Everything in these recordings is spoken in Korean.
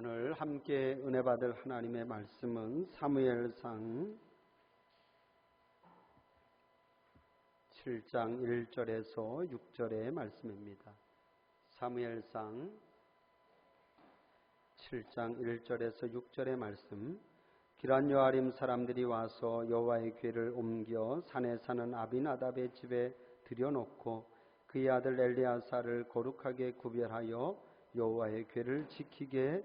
오늘 함께 은혜 받을 하나님의 말씀은 사무엘상 7장 1절에서 6절의 말씀입니다. 사무엘상 7장 1절에서 6절의 말씀. 기럇여아림 사람들이 와서 여호와의 궤를 옮겨 산에 사는 아비나답의 집에 들여놓고 그의 아들 엘리야사를 거룩하게 구별하여 여호와의 궤를 지키게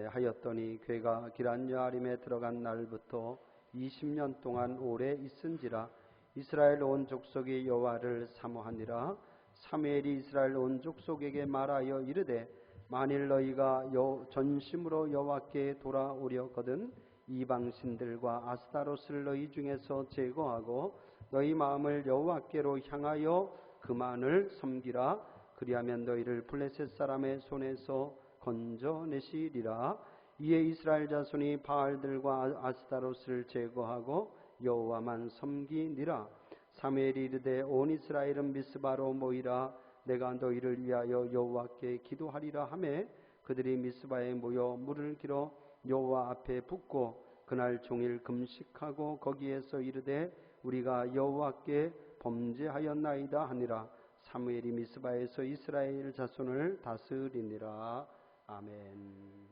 하였더니 궤가 기럇여아림에 들어간 날부터 20년 동안 오래 있은지라. 이스라엘 온 족속이 여호와를 사모하니라. 사무엘이 이스라엘 온 족속에게 말하여 이르되 만일 너희가 전심으로 여호와께 돌아오려거든 이방신들과 아스타롯을 너희 중에서 제거하고 너희 마음을 여호와께로 향하여 그만을 섬기라. 그리하면 너희를 블레셋 사람의 손에서 건져내시리라. 이에 이스라엘 자손이 바알들과 아스타롯을 제거하고 여호와만 섬기니라. 사무엘이 이르되 온 이스라엘은 미스바로 모이라. 내가 너희를 위하여 여호와께 기도하리라 하매 그들이 미스바에 모여 물을 길어 여호와 앞에 붓고 그날 종일 금식하고 거기에서 이르되 우리가 여호와께 범죄하였나이다 하니라. 사무엘이 미스바에서 이스라엘 자손을 다스리니라. 아멘.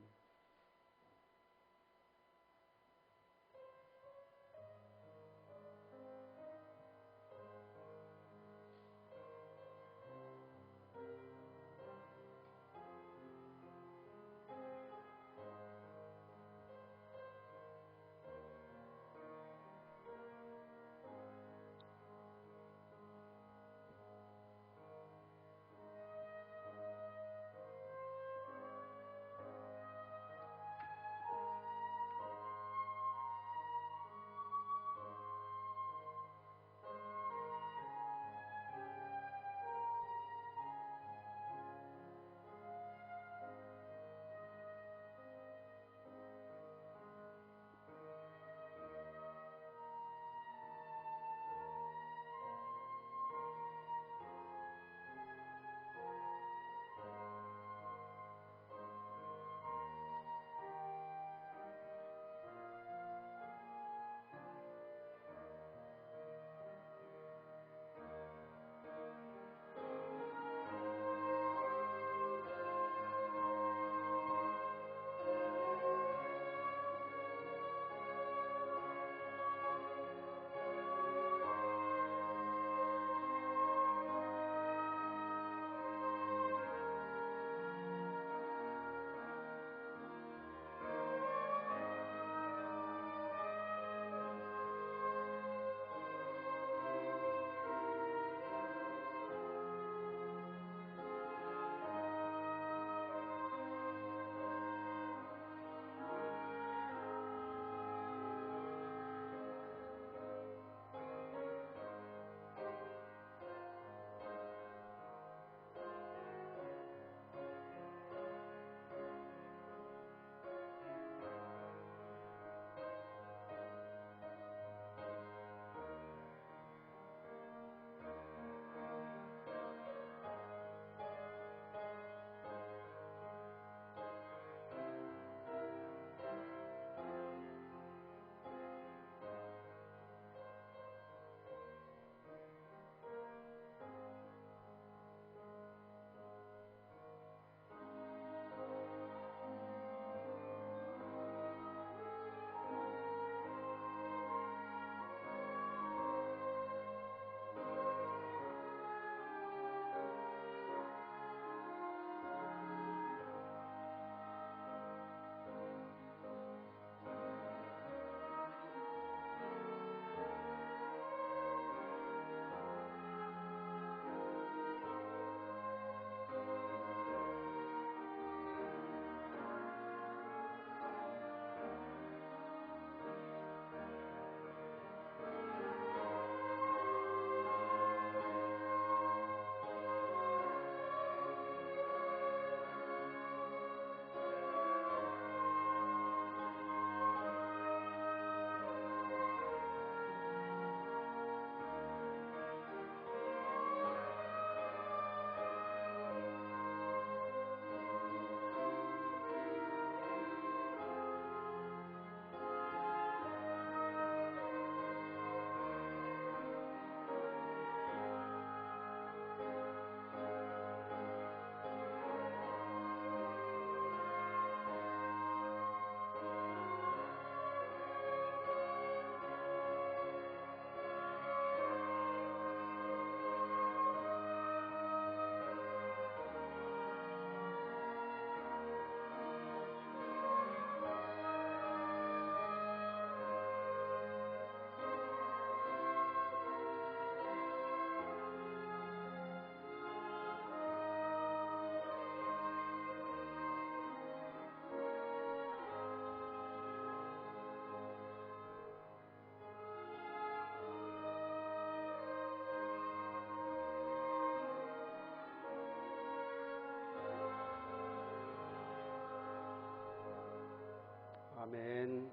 아멘.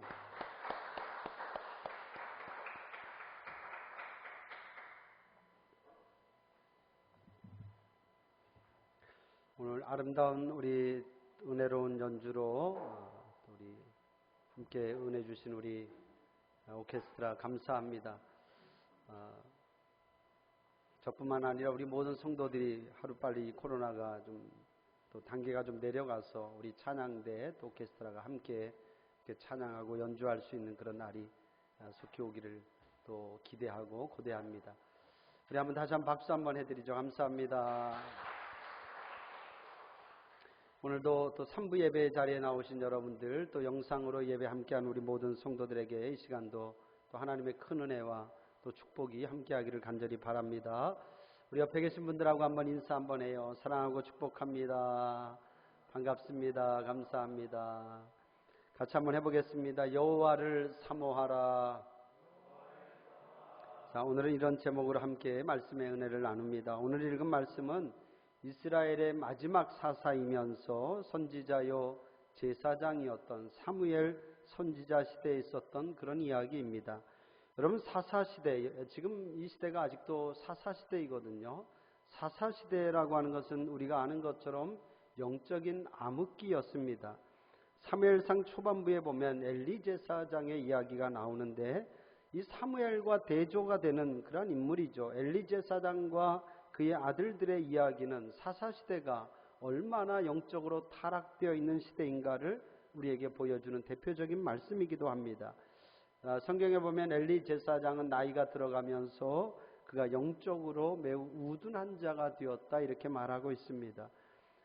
오늘 아름다운 우리 은혜로운 연주로 우리 함께 은혜 주신 우리 오케스트라 감사합니다. 저뿐만 아니라 우리 모든 성도들이 하루빨리 코로나가 또 단계가 좀 내려가서 우리 찬양대 또 오케스트라가 함께 이렇게 찬양하고 연주할 수 있는 그런 날이 속히 오기를 또 기대하고 고대합니다. 우리 한번 다시 한번 박수 한번 해드리죠. 감사합니다. 오늘도 또 3부 예배 자리에 나오신 여러분들, 또 영상으로 예배 함께한 우리 모든 성도들에게 이 시간도 또 하나님의 큰 은혜와 또 축복이 함께하기를 간절히 바랍니다. 우리 옆에 계신 분들하고 한번 인사 한번 해요. 사랑하고 축복합니다. 반갑습니다. 감사합니다. 같이 한번 해보겠습니다. 여호와를 사모하라. 자, 오늘은 이런 제목으로 함께 말씀의 은혜를 나눕니다. 오늘 읽은 말씀은 이스라엘의 마지막 사사이면서 선지자요 제사장이었던 사무엘 선지자 시대에 있었던 그런 이야기입니다. 여러분, 사사시대, 지금 이 시대가 아직도 사사시대이거든요. 사사시대라고 하는 것은 우리가 아는 것처럼 영적인 암흑기였습니다. 사무엘상 초반부에 보면 엘리 제사장의 이야기가 나오는데 이 사무엘과 대조가 되는 그런 인물이죠. 엘리 제사장과 그의 아들들의 이야기는 사사시대가 얼마나 영적으로 타락되어 있는 시대인가를 우리에게 보여주는 대표적인 말씀이기도 합니다. 성경에 보면 엘리 제사장은 나이가 들어가면서 그가 영적으로 매우 우둔한 자가 되었다 이렇게 말하고 있습니다.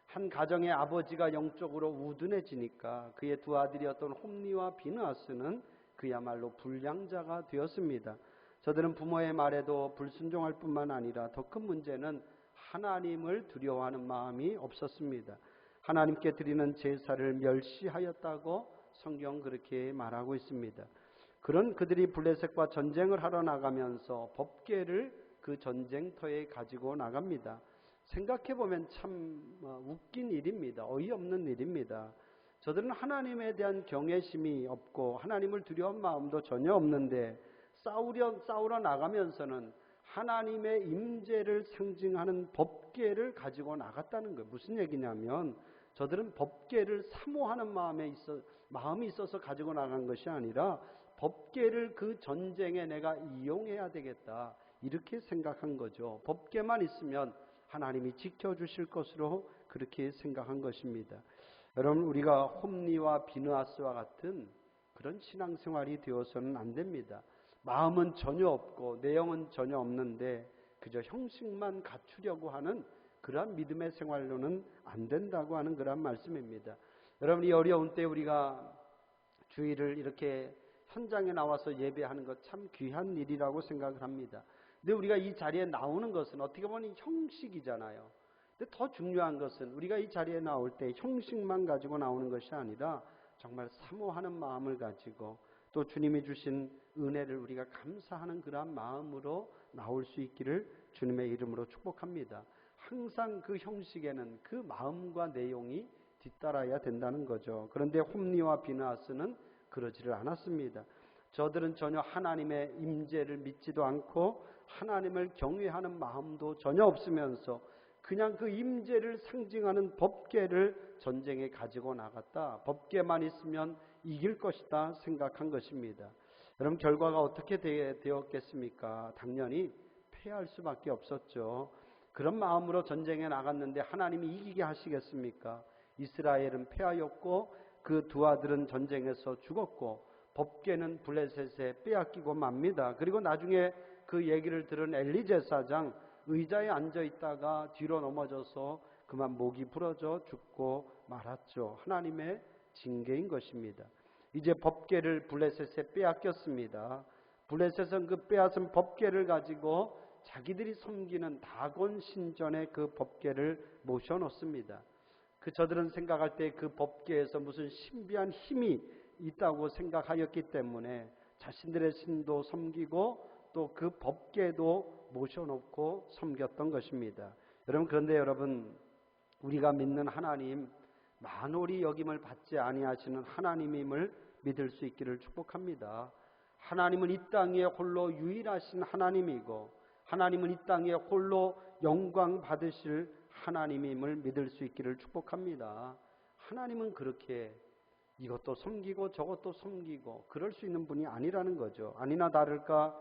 한 가정의 아버지가 영적으로 우둔해지니까 그의 두 아들이었던 홈니와 비느하스는 그야말로 불량자가 되었습니다. 저들은 부모의 말에도 불순종할 뿐만 아니라 더 큰 문제는 하나님을 두려워하는 마음이 없었습니다. 하나님께 드리는 제사를 멸시하였다고 성경 그렇게 말하고 있습니다. 그런 그들이 블레셋과 전쟁을 하러 나가면서 법궤를 그 전쟁터에 가지고 나갑니다. 생각해보면 참 웃긴 일입니다. 어이없는 일입니다. 저들은 하나님에 대한 경외심이 없고 하나님을 두려운 마음도 전혀 없는데 싸우러 나가면서는 하나님의 임재를 상징하는 법궤를 가지고 나갔다는 거예요. 무슨 얘기냐면 저들은 법궤를 사모하는 마음이 있어서 가지고 나간 것이 아니라 법궤를 그 전쟁에 내가 이용해야 되겠다 이렇게 생각한 거죠. 법궤만 있으면 하나님이 지켜주실 것으로 그렇게 생각한 것입니다. 여러분, 우리가 홈니와 비느하스와 같은 그런 신앙생활이 되어서는 안 됩니다. 마음은 전혀 없고 내용은 전혀 없는데 그저 형식만 갖추려고 하는 그러한 믿음의 생활로는 안 된다고 하는 그러한 말씀입니다. 여러분, 이 어려운 때 우리가 주일을 이렇게 현장에 나와서 예배하는 것 참 귀한 일이라고 생각을 합니다. 근데 우리가 이 자리에 나오는 것은 어떻게 보면 형식이잖아요. 근데 더 중요한 것은 우리가 이 자리에 나올 때 형식만 가지고 나오는 것이 아니라 정말 사모하는 마음을 가지고 또 주님이 주신 은혜를 우리가 감사하는 그러한 마음으로 나올 수 있기를 주님의 이름으로 축복합니다. 항상 그 형식에는 그 마음과 내용이 뒤따라야 된다는 거죠. 그런데 홈니와 비느하스는 그러지를 않았습니다. 저들은 전혀 하나님의 임재를 믿지도 않고 하나님을 경외하는 마음도 전혀 없으면서 그냥 그 임재를 상징하는 법궤를 전쟁에 가지고 나갔다. 법궤만 있으면 이길 것이다 생각한 것입니다. 여러분, 결과가 어떻게 되었겠습니까? 당연히 패할 수밖에 없었죠. 그런 마음으로 전쟁에 나갔는데 하나님이 이기게 하시겠습니까? 이스라엘은 패하였고 그 두 아들은 전쟁에서 죽었고 법궤는 블레셋에 빼앗기고 맙니다. 그리고 나중에 그 얘기를 들은 엘리 제사장 의자에 앉아 있다가 뒤로 넘어져서 그만 목이 부러져 죽고 말았죠. 하나님의 징계인 것입니다. 이제 법궤를 블레셋에 빼앗겼습니다. 블레셋은 그 빼앗은 법궤를 가지고 자기들이 섬기는 다곤 신전에 그 법궤를 모셔놓습니다. 저들은 생각할 때 그 법궤에서 무슨 신비한 힘이 있다고 생각하였기 때문에 자신들의 신도 섬기고 또 그 법궤도 모셔놓고 섬겼던 것입니다. 그런데 여러분, 우리가 믿는 하나님, 만홀이 여김을 받지 아니하시는 하나님임을 믿을 수 있기를 축복합니다. 하나님은 이 땅에 홀로 유일하신 하나님이고 하나님은 이 땅에 홀로 영광 받으실 하나님임을 믿을 수 있기를 축복합니다. 하나님은 그렇게 이것도 섬기고 저것도 섬기고 그럴 수 있는 분이 아니라는 거죠. 아니나 다를까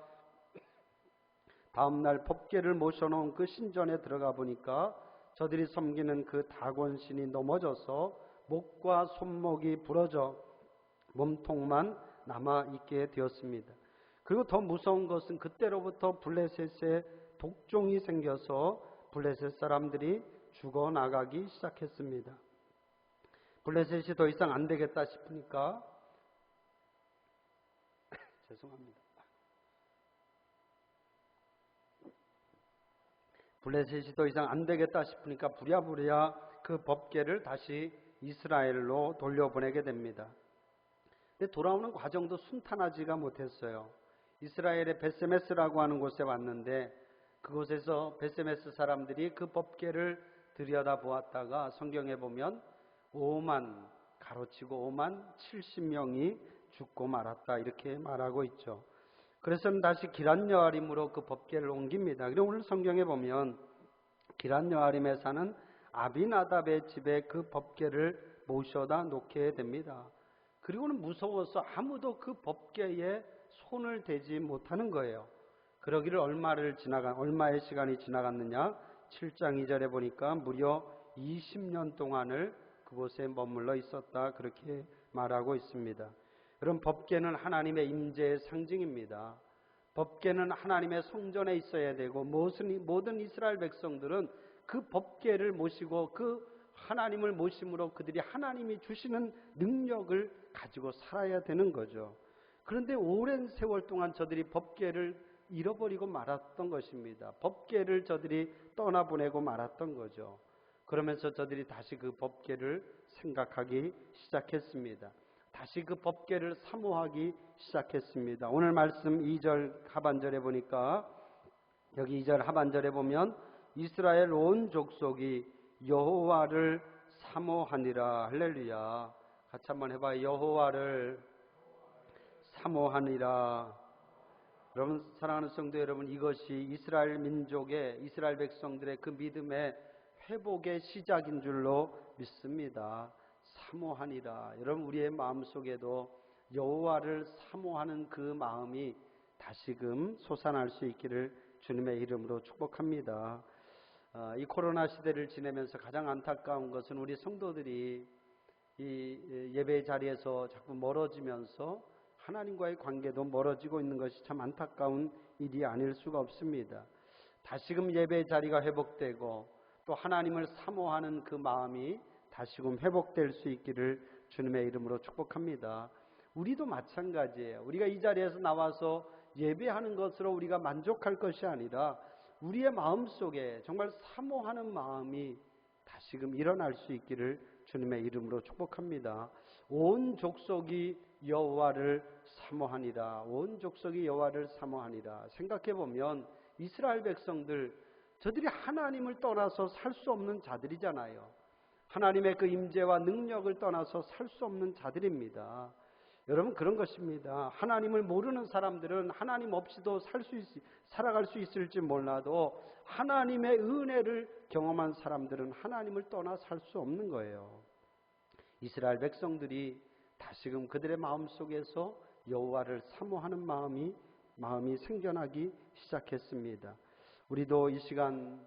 다음날 법궤를 모셔놓은 그 신전에 들어가 보니까 저들이 섬기는 그 다곤신이 넘어져서 목과 손목이 부러져 몸통만 남아있게 되었습니다. 그리고 더 무서운 것은 그때로부터 블레셋에 독종이 생겨서 블레셋 사람들이 죽어나가기 시작했습니다. 블레셋이 더 이상 안 되겠다 싶으니까 죄송합니다. 블레셋이 더 이상 안 되겠다 싶으니까 부랴부랴 그 법궤를 다시 이스라엘로 돌려보내게 됩니다. 근데 돌아오는 과정도 순탄하지가 못했어요. 이스라엘의 베세메스라고 하는 곳에 왔는데 그곳에서 베세메스 사람들이 그 법궤를 들여다보았다가 성경에 보면 5만 가로치고 5만 70명이 죽고 말았다 이렇게 말하고 있죠. 그래서 다시 기럇 여아림으로 그 법궤를 옮깁니다. 그리고 오늘 성경에 보면 기럇 여아림에 사는 아비나답의 집에 그 법궤를 모셔다 놓게 됩니다. 그리고는 무서워서 아무도 그 법궤에 손을 대지 못하는 거예요. 그러기를 얼마의 시간이 지나갔느냐? 7장 2절에 보니까 무려 20년 동안을 그곳에 머물러 있었다 그렇게 말하고 있습니다. 여러분, 법궤는 하나님의 임재의 상징입니다. 법궤는 하나님의 성전에 있어야 되고 모든 이스라엘 백성들은 그 법궤를 모시고 그 하나님을 모심으로 그들이 하나님이 주시는 능력을 가지고 살아야 되는 거죠. 그런데 오랜 세월 동안 저들이 법궤를 잃어버리고 말았던 것입니다. 법궤를 저들이 떠나보내고 말았던 거죠. 그러면서 저들이 다시 그 법궤를 생각하기 시작했습니다. 다시 그 법궤를 사모하기 시작했습니다. 오늘 말씀 2절 하반절에 보니까 여기 2절 하반절에 보면 이스라엘 온 족속이 여호와를 사모하니라. 할렐루야. 같이 한번 해봐요. 여호와를 사모하니라. 여러분, 사랑하는 성도 여러분, 이것이 이스라엘 민족의 이스라엘 백성들의 그 믿음의 회복의 시작인 줄로 믿습니다. 사모하니라. 여러분, 우리의 마음속에도 여호와를 사모하는 그 마음이 다시금 솟아날 수 있기를 주님의 이름으로 축복합니다. 이 코로나 시대를 지내면서 가장 안타까운 것은 우리 성도들이 이 예배 자리에서 자꾸 멀어지면서 하나님과의 관계도 멀어지고 있는 것이 참 안타까운 일이 아닐 수가 없습니다. 다시금 예배 자리가 회복되고 또 하나님을 사모하는 그 마음이 다시금 회복될 수 있기를 주님의 이름으로 축복합니다. 우리도 마찬가지예요. 우리가 이 자리에서 나와서 예배하는 것으로 우리가 만족할 것이 아니라 우리의 마음속에 정말 사모하는 마음이 다시금 일어날 수 있기를 주님의 이름으로 축복합니다. 온 족속이 여호와를 사모하니라. 온 족속이 여호와를 사모하니라. 생각해보면 이스라엘 백성들, 저들이 하나님을 떠나서 살 수 없는 자들이잖아요. 하나님의 그 임재와 능력을 떠나서 살 수 없는 자들입니다. 여러분, 그런 것입니다. 하나님을 모르는 사람들은 하나님 없이도 살아갈 수 있을지 몰라도 하나님의 은혜를 경험한 사람들은 하나님을 떠나 살 수 없는 거예요. 이스라엘 백성들이 다시금 그들의 마음속에서 여호와를 사모하는 마음이 생겨나기 시작했습니다. 우리도 이 시간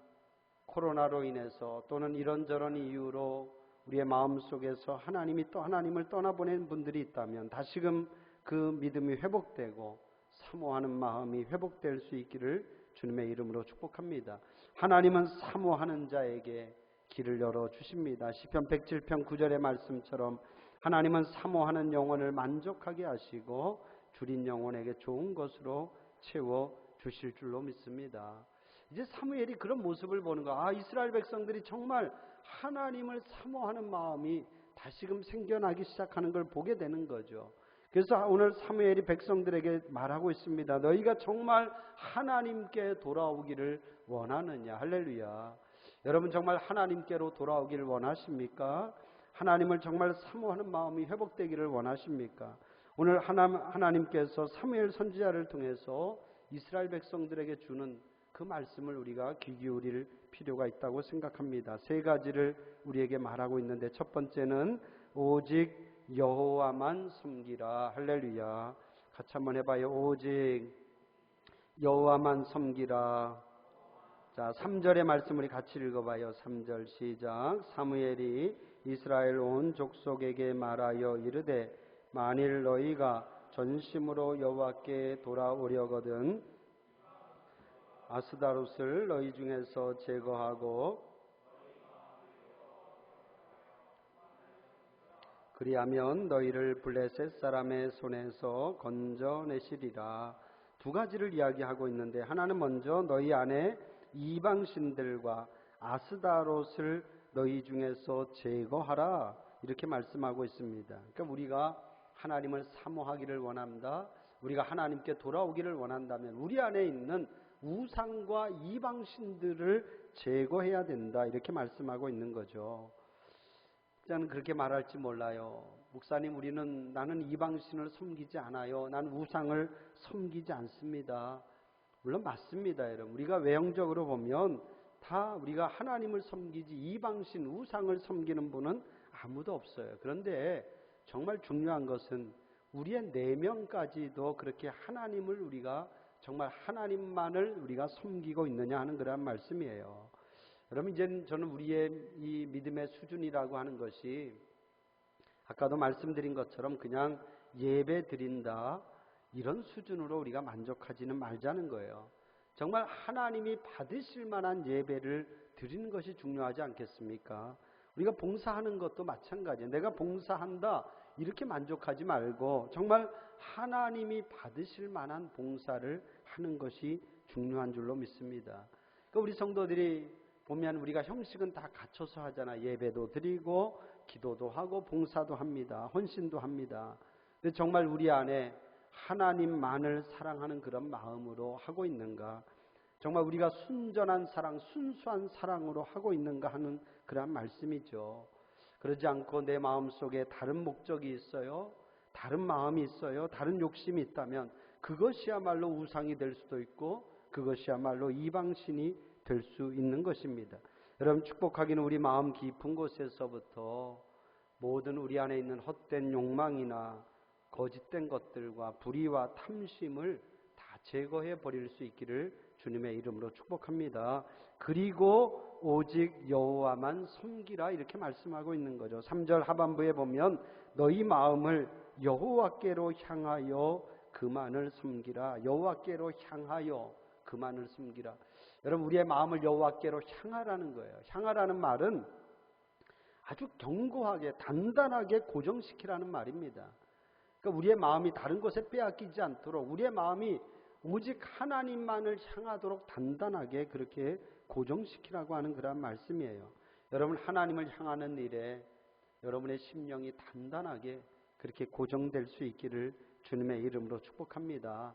코로나로 인해서 또는 이런저런 이유로 우리의 마음속에서 하나님을 떠나보낸 분들이 있다면 다시금 그 믿음이 회복되고 사모하는 마음이 회복될 수 있기를 주님의 이름으로 축복합니다. 하나님은 사모하는 자에게 길을 열어주십니다. 시편 107편 9절의 말씀처럼 하나님은 사모하는 영혼을 만족하게 하시고 줄인 영혼에게 좋은 것으로 채워주실 줄로 믿습니다. 이제 사무엘이 그런 모습을 보는 거야. 이스라엘 백성들이 정말 하나님을 사모하는 마음이 다시금 생겨나기 시작하는 걸 보게 되는 거죠. 그래서 오늘 사무엘이 백성들에게 말하고 있습니다. 너희가 정말 하나님께 돌아오기를 원하느냐. 할렐루야. 여러분, 정말 하나님께로 돌아오기를 원하십니까? 하나님을 정말 사모하는 마음이 회복되기를 원하십니까? 오늘 하나님께서 사무엘 선지자를 통해서 이스라엘 백성들에게 주는 그 말씀을 우리가 귀 기울일 필요가 있다고 생각합니다. 세 가지를 우리에게 말하고 있는데, 첫 번째는 오직 여호와만 섬기라. 할렐루야. 같이 한번 해봐요. 오직 여호와만 섬기라. 자, 3절의 말씀 우리 같이 읽어봐요. 3절 시작. 사무엘이 이스라엘 온 족속에게 말하여 이르되 만일 너희가 전심으로 여호와께 돌아오려거든 아스다롯을 너희 중에서 제거하고 그리하면 너희를 블레셋 사람의 손에서 건져내시리라. 두 가지를 이야기하고 있는데, 하나는 먼저 너희 안에 이방신들과 아스다롯을 너희 중에서 제거하라, 이렇게 말씀하고 있습니다. 그러니까 우리가 하나님을 사모하기를 원한다, 우리가 하나님께 돌아오기를 원한다면 우리 안에 있는 우상과 이방신들을 제거해야 된다, 이렇게 말씀하고 있는 거죠. 저는 그렇게 말할지 몰라요. 목사님, 나는 이방신을 섬기지 않아요. 난 우상을 섬기지 않습니다. 물론 맞습니다, 여러분. 우리가 외형적으로 보면 다 우리가 하나님을 섬기지 이방신, 우상을 섬기는 분은 아무도 없어요. 그런데 정말 중요한 것은 우리의 내면까지도 그렇게 하나님을 우리가 정말 하나님만을 우리가 섬기고 있느냐 하는 그런 말씀이에요. 여러분, 이제 저는 우리의 이 믿음의 수준이라고 하는 것이 아까도 말씀드린 것처럼 그냥 예배 드린다, 이런 수준으로 우리가 만족하지는 말자는 거예요. 정말 하나님이 받으실 만한 예배를 드리는 것이 중요하지 않겠습니까? 우리가 봉사하는 것도 마찬가지예요. 내가 봉사한다, 이렇게 만족하지 말고 정말 하나님이 받으실 만한 봉사를 하는 것이 중요한 줄로 믿습니다. 그러니까 우리 성도들이 보면 우리가 형식은 다 갖춰서 하잖아. 예배도 드리고 기도도 하고 봉사도 합니다. 헌신도 합니다. 근데 정말 우리 안에 하나님만을 사랑하는 그런 마음으로 하고 있는가? 정말 우리가 순전한 사랑, 순수한 사랑으로 하고 있는가 하는 그런 말씀이죠. 그러지 않고 내 마음속에 다른 목적이 있어요, 다른 마음이 있어요, 다른 욕심이 있다면 그것이야말로 우상이 될 수도 있고 그것이야말로 이방신이 될 수 있는 것입니다. 여러분, 축복하기는 우리 마음 깊은 곳에서부터 모든 우리 안에 있는 헛된 욕망이나 거짓된 것들과 불의와 탐심을 다 제거해 버릴 수 있기를 주님의 이름으로 축복합니다. 그리고 오직 여호와만 섬기라, 이렇게 말씀하고 있는 거죠. 3절 하반부에 보면 너희 마음을 여호와께로 향하여 그만을 섬기라. 여호와께로 향하여 그만을 섬기라. 여러분, 우리의 마음을 여호와께로 향하라는 거예요. 향하라는 말은 아주 견고하게 단단하게 고정시키라는 말입니다. 그러니까 우리의 마음이 다른 곳에 빼앗기지 않도록 우리의 마음이 오직 하나님만을 향하도록 단단하게 그렇게 고정시키라고 하는 그런 말씀이에요. 여러분, 하나님을 향하는 일에 여러분의 심령이 단단하게 그렇게 고정될 수 있기를 주님의 이름으로 축복합니다.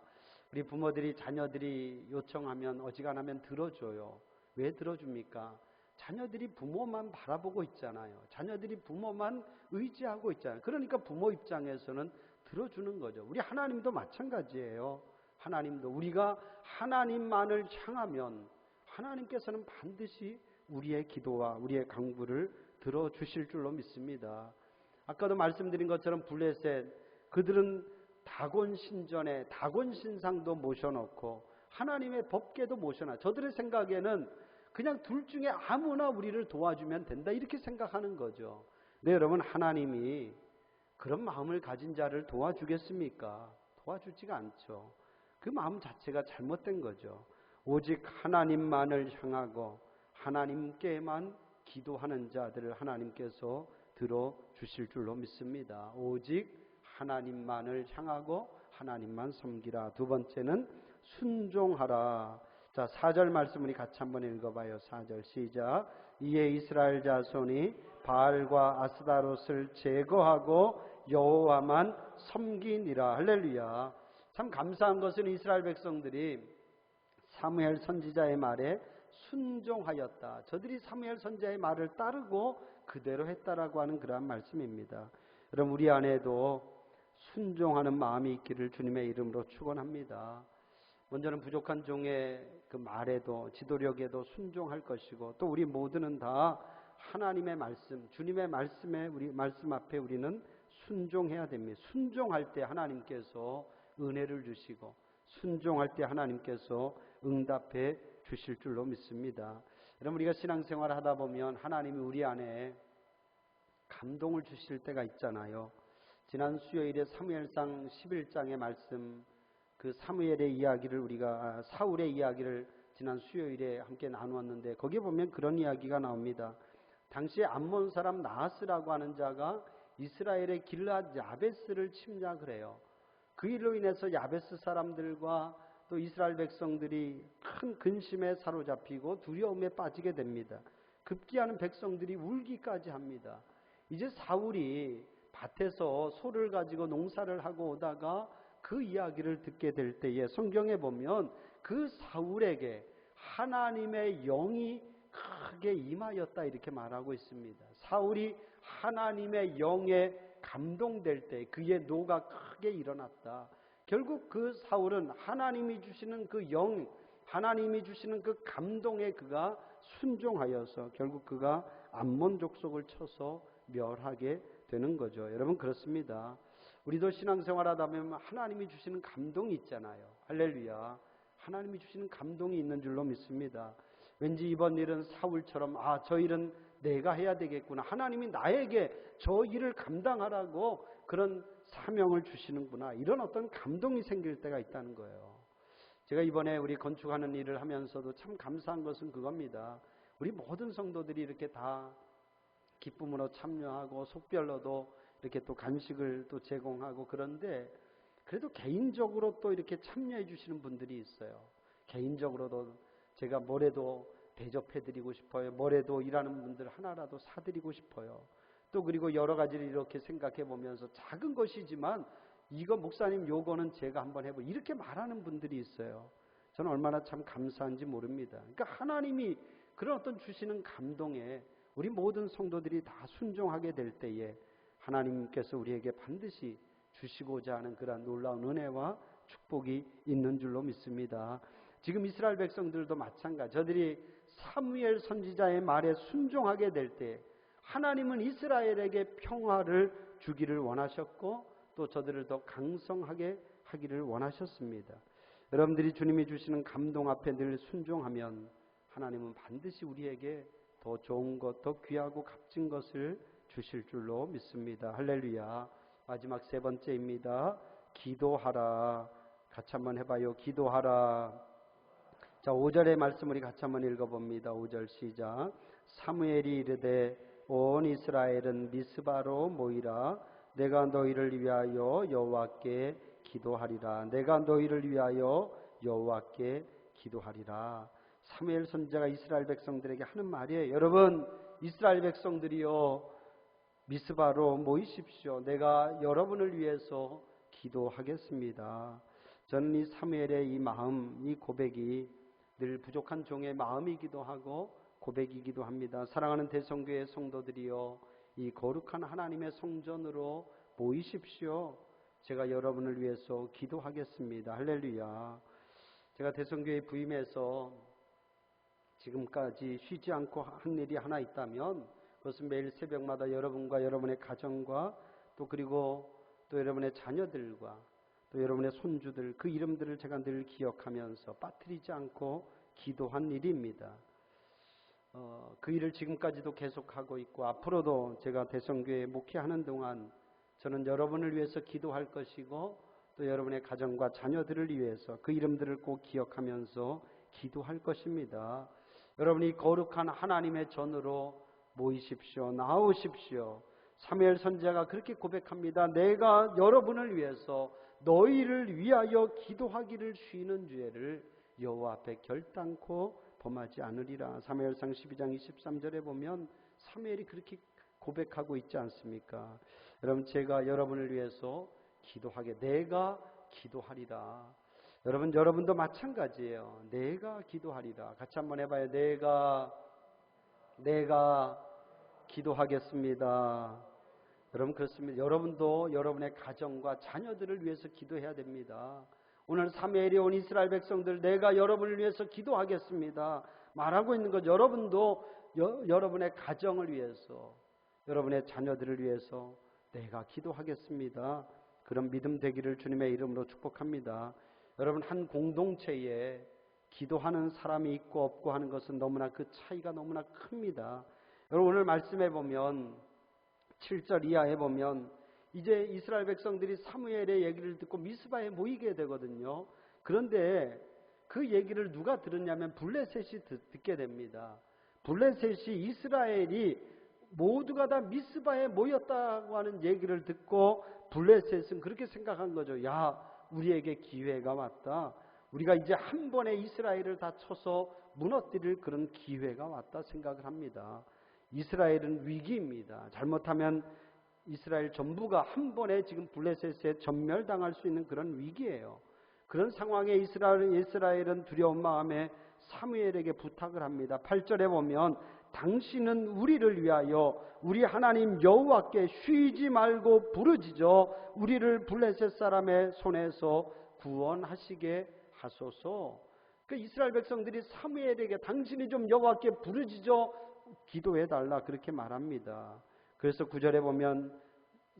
우리 부모들이 자녀들이 요청하면 어지간하면 들어줘요. 왜 들어줍니까? 자녀들이 부모만 바라보고 있잖아요. 자녀들이 부모만 의지하고 있잖아요. 그러니까 부모 입장에서는 들어주는 거죠. 우리 하나님도 마찬가지예요. 하나님도 우리가 하나님만을 향하면 하나님께서는 반드시 우리의 기도와 우리의 간구를 들어주실 줄로 믿습니다. 아까도 말씀드린 것처럼 블레셋, 그들은 다곤 신전에 다곤 신상도 모셔놓고 하나님의 법궤도 모셔놔. 저들의 생각에는 그냥 둘 중에 아무나 우리를 도와주면 된다, 이렇게 생각하는 거죠. 네, 여러분, 하나님이 그런 마음을 가진 자를 도와주겠습니까? 도와주지가 않죠. 그 마음 자체가 잘못된 거죠. 오직 하나님만을 향하고 하나님께만 기도하는 자들을 하나님께서 들어주실 줄로 믿습니다. 오직 하나님만을 향하고 하나님만 섬기라. 두 번째는 순종하라. 자, 4절 말씀 우리 같이 한번 읽어봐요. 4절 시작. 이에 이스라엘 자손이 바알과 아스다롯을 제거하고 여호와만 섬기니라. 할렐루야. 참 감사한 것은 이스라엘 백성들이 사무엘 선지자의 말에 순종하였다. 저들이 사무엘 선지자의 말을 따르고 그대로 했다라고 하는 그러한 말씀입니다. 여러분, 우리 안에도 순종하는 마음이 있기를 주님의 이름으로 축원합니다. 먼저는 부족한 종의 그 말에도 지도력에도 순종할 것이고, 또 우리 모두는 다 하나님의 말씀, 주님의 말씀에 우리 말씀 앞에 우리는 순종해야 됩니다. 순종할 때 하나님께서 은혜를 주시고, 순종할 때 하나님께서 응답해 주실 줄로 믿습니다. 여러분, 우리가 신앙생활을 하다 보면 하나님이 우리 안에 감동을 주실 때가 있잖아요. 지난 수요일에 사무엘상 11장의 말씀, 그 사무엘의 이야기를 우리가 사울의 이야기를 지난 수요일에 함께 나누었는데, 거기에 보면 그런 이야기가 나옵니다. 당시에 암몬 사람 나하스라고 하는 자가 이스라엘의 길앗 야베스를 침략을 해요. 그 일로 인해서 야베스 사람들과 또 이스라엘 백성들이 큰 근심에 사로잡히고 두려움에 빠지게 됩니다. 급기야는 백성들이 울기까지 합니다. 이제 사울이 밭에서 소를 가지고 농사를 하고 오다가 그 이야기를 듣게 될 때에 성경에 보면 그 사울에게 하나님의 영이 크게 임하였다 이렇게 말하고 있습니다. 사울이 하나님의 영에 감동될 때 그의 노가 크게 일어났다. 결국 그 사울은 하나님이 주시는 그 영, 하나님이 주시는 그 감동에 그가 순종하여서 결국 그가 암몬 족속을 쳐서 멸하게 되는 거죠. 여러분, 그렇습니다. 우리도 신앙생활 하다 보면 하나님이 주시는 감동이 있잖아요. 할렐루야. 하나님이 주시는 감동이 있는 줄로 믿습니다. 왠지 이번 일은 사울처럼 저 일은 내가 해야 되겠구나, 하나님이 나에게 저 일을 감당하라고 그런 사명을 주시는구나, 이런 어떤 감동이 생길 때가 있다는 거예요. 제가 이번에 우리 건축하는 일을 하면서도 참 감사한 것은 그겁니다. 우리 모든 성도들이 이렇게 다 기쁨으로 참여하고 속별로도 이렇게 또 간식을 또 제공하고, 그런데 그래도 개인적으로 또 이렇게 참여해 주시는 분들이 있어요. 개인적으로도 제가 뭐래도 대접해드리고 싶어요. 뭐래도 일하는 분들 하나라도 사드리고 싶어요. 또 그리고 여러 가지를 이렇게 생각해 보면서 작은 것이지만 이거 목사님 요거는 제가 한번 해보, 이렇게 말하는 분들이 있어요. 저는 얼마나 참 감사한지 모릅니다. 그러니까 하나님이 그런 어떤 주시는 감동에 우리 모든 성도들이 다 순종하게 될 때에 하나님께서 우리에게 반드시 주시고자 하는 그러한 놀라운 은혜와 축복이 있는 줄로 믿습니다. 지금 이스라엘 백성들도 마찬가지. 저들이 사무엘 선지자의 말에 순종하게 될 때 하나님은 이스라엘에게 평화를 주기를 원하셨고, 또 저들을 더 강성하게 하기를 원하셨습니다. 여러분들이 주님이 주시는 감동 앞에 늘 순종하면 하나님은 반드시 우리에게 더 좋은 것, 더 귀하고 값진 것을 주실 줄로 믿습니다. 할렐루야. 마지막 세 번째입니다. 기도하라. 같이 한번 해봐요. 기도하라. 자, 5절의 말씀 우리 같이 한번 읽어봅니다. 5절 시작. 사무엘이 이르되 온 이스라엘은 미스바로 모이라. 내가 너희를 위하여 여호와께 기도하리라. 내가 너희를 위하여 여호와께 기도하리라. 사무엘 선지자가 이스라엘 백성들에게 하는 말이에요. 여러분, 이스라엘 백성들이요, 미스바로 모이십시오. 내가 여러분을 위해서 기도하겠습니다. 저는 이 사무엘의 이 마음, 이 고백이 늘 부족한 종의 마음이기도 하고 고백이기도 합니다. 사랑하는 대성교회 성도들이요, 이 거룩한 하나님의 성전으로 모이십시오. 제가 여러분을 위해서 기도하겠습니다. 할렐루야. 제가 대성교회 부임해서 지금까지 쉬지 않고 한 일이 하나 있다면 그것은 매일 새벽마다 여러분과 여러분의 가정과 또 그리고 또 여러분의 자녀들과 또 여러분의 손주들, 그 이름들을 제가 늘 기억하면서 빠뜨리지 않고 기도한 일입니다. 그 일을 지금까지도 계속하고 있고 앞으로도 제가 대성교회에 목회하는 동안 저는 여러분을 위해서 기도할 것이고 또 여러분의 가정과 자녀들을 위해서 그 이름들을 꼭 기억하면서 기도할 것입니다. 여러분이 거룩한 하나님의 전으로 모이십시오. 나오십시오. 사무엘 선지자가 그렇게 고백합니다. 내가 여러분을 위해서 너희를 위하여 기도하기를 쉬는 죄를 여호와 앞에 결단코 범하지 않으리라. 사무엘상 12장 23절에 보면 사무엘이 그렇게 고백하고 있지 않습니까? 여러분, 제가 여러분을 위해서 기도하게, 내가 기도하리라. 여러분도 마찬가지예요. 내가 기도하리라. 같이 한번 해봐요. 내가 기도하겠습니다. 여러분 그렇습니다. 여러분도 여러분의 가정과 자녀들을 위해서 기도해야 됩니다. 오늘 사무엘이 온 이스라엘 백성들 내가 여러분을 위해서 기도하겠습니다 말하고 있는 것, 여러분도 여러분의 가정을 위해서 여러분의 자녀들을 위해서 내가 기도하겠습니다 그런 믿음 되기를 주님의 이름으로 축복합니다. 여러분 한 공동체에 기도하는 사람이 있고 없고 하는 것은 너무나 그 차이가 너무나 큽니다. 여러분 오늘 말씀해 보면 7절 이하에 보면 이제 이스라엘 백성들이 사무엘의 얘기를 듣고 미스바에 모이게 되거든요. 그런데 그 얘기를 누가 들었냐면 블레셋이 듣게 됩니다. 블레셋이 이스라엘이 모두가 다 미스바에 모였다고 하는 얘기를 듣고 블레셋은 그렇게 생각한 거죠. 야, 우리에게 기회가 왔다. 우리가 이제 한 번에 이스라엘을 다 쳐서 무너뜨릴 그런 기회가 왔다 생각을 합니다. 이스라엘은 위기입니다. 잘못하면 이스라엘 전부가 한 번에 지금 블레셋에 전멸당할 수 있는 그런 위기예요. 그런 상황에 이스라엘은 두려운 마음에 사무엘에게 부탁을 합니다. 8절에 보면 당신은 우리를 위하여 우리 하나님 여호와께 쉬지 말고 부르짖어 우리를 블레셋 사람의 손에서 구원하시게 하소서. 그 이스라엘 백성들이 사무엘에게 당신이 좀 여호와께 부르짖어 기도해달라 그렇게 말합니다. 그래서 9절에 보면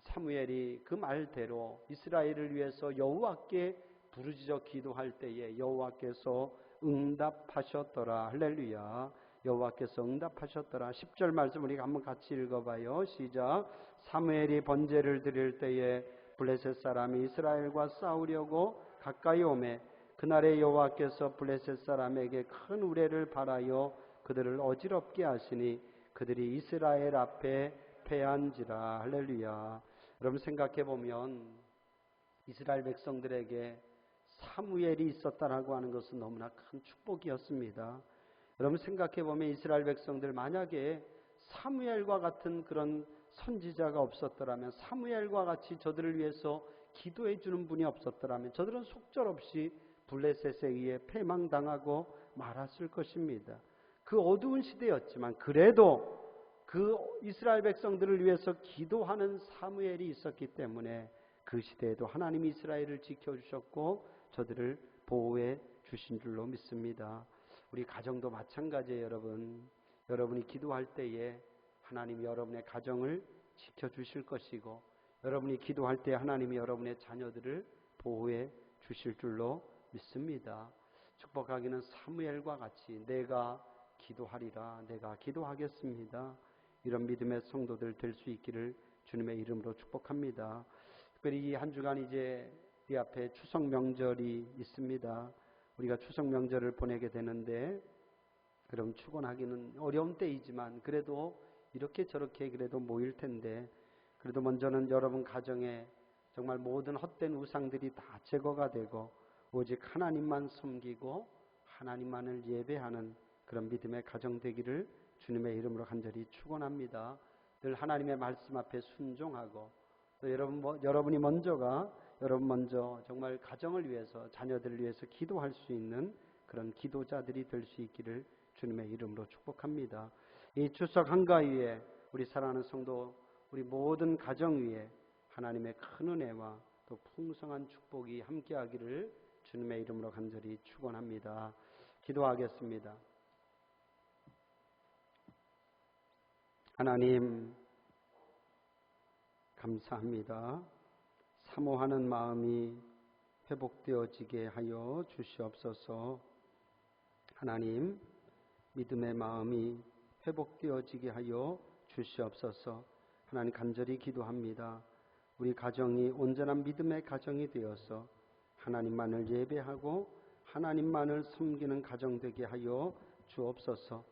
사무엘이 그 말대로 이스라엘을 위해서 여호와께 부르짖어 기도할 때에 여호와께서 응답하셨더라. 할렐루야. 여호와께서 응답하셨더라. 10절 말씀 우리가 한번 같이 읽어봐요. 시작. 사무엘이 번제를 드릴 때에 블레셋 사람이 이스라엘과 싸우려고 가까이 오매 그날에 여호와께서 블레셋 사람에게 큰 우레를 발하여 그들을 어지럽게 하시니 그들이 이스라엘 앞에 패한지라. 할렐루야. 여러분 생각해 보면 이스라엘 백성들에게 사무엘이 있었다라고 하는 것은 너무나 큰 축복이었습니다. 여러분 생각해 보면 이스라엘 백성들 만약에 사무엘과 같은 그런 선지자가 없었더라면, 사무엘과 같이 저들을 위해서 기도해 주는 분이 없었더라면 저들은 속절없이 블레셋에 의해 패망당하고 말았을 것입니다. 그 어두운 시대였지만 그래도 그 이스라엘 백성들을 위해서 기도하는 사무엘이 있었기 때문에 그 시대에도 하나님이 이스라엘을 지켜주셨고 저들을 보호해 주신 줄로 믿습니다. 우리 가정도 마찬가지예요. 여러분이 기도할 때에 하나님이 여러분의 가정을 지켜주실 것이고 여러분이 기도할 때 하나님이 여러분의 자녀들을 보호해 주실 줄로 믿습니다. 축복하기는 사무엘과 같이 내가 기도하리라, 내가 기도하겠습니다. 이런 믿음의 성도들 될 수 있기를 주님의 이름으로 축복합니다. 특별히 이 한 주간 이제 우리 앞에 추석 명절이 있습니다. 우리가 추석 명절을 보내게 되는데 그럼 축원하기는 어려운 때이지만 그래도 이렇게 저렇게 그래도 모일 텐데 그래도 먼저는 여러분 가정에 정말 모든 헛된 우상들이 다 제거가 되고 오직 하나님만 섬기고 하나님만을 예배하는 그런 믿음의 가정 되기를 주님의 이름으로 간절히 축원합니다. 늘 하나님의 말씀 앞에 순종하고 또 여러분이 여러분 먼저 정말 가정을 위해서 자녀들을 위해서 기도할 수 있는 그런 기도자들이 될 수 있기를 주님의 이름으로 축복합니다. 이 추석 한가위에 우리 사랑하는 성도 우리 모든 가정 위에 하나님의 큰 은혜와 또 풍성한 축복이 함께하기를 주님의 이름으로 간절히 축원합니다. 기도하겠습니다. 하나님 감사합니다. 사모하는 마음이 회복되어지게 하여 주시옵소서. 하나님 믿음의 마음이 회복되어지게 하여 주시옵소서. 하나님 간절히 기도합니다. 우리 가정이 온전한 믿음의 가정이 되어서 하나님만을 예배하고 하나님만을 섬기는 가정 되게 하여 주옵소서.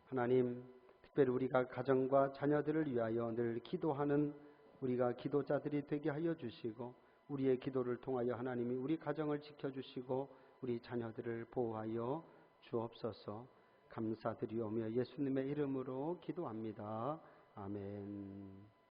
하나님 특별히 우리가 가정과 자녀들을 위하여 늘 기도하는 우리가 기도자들이 되게 하여 주시고 우리의 기도를 통하여 하나님이 우리 가정을 지켜주시고 우리 자녀들을 보호하여 주옵소서. 감사드리오며 예수님의 이름으로 기도합니다. 아멘.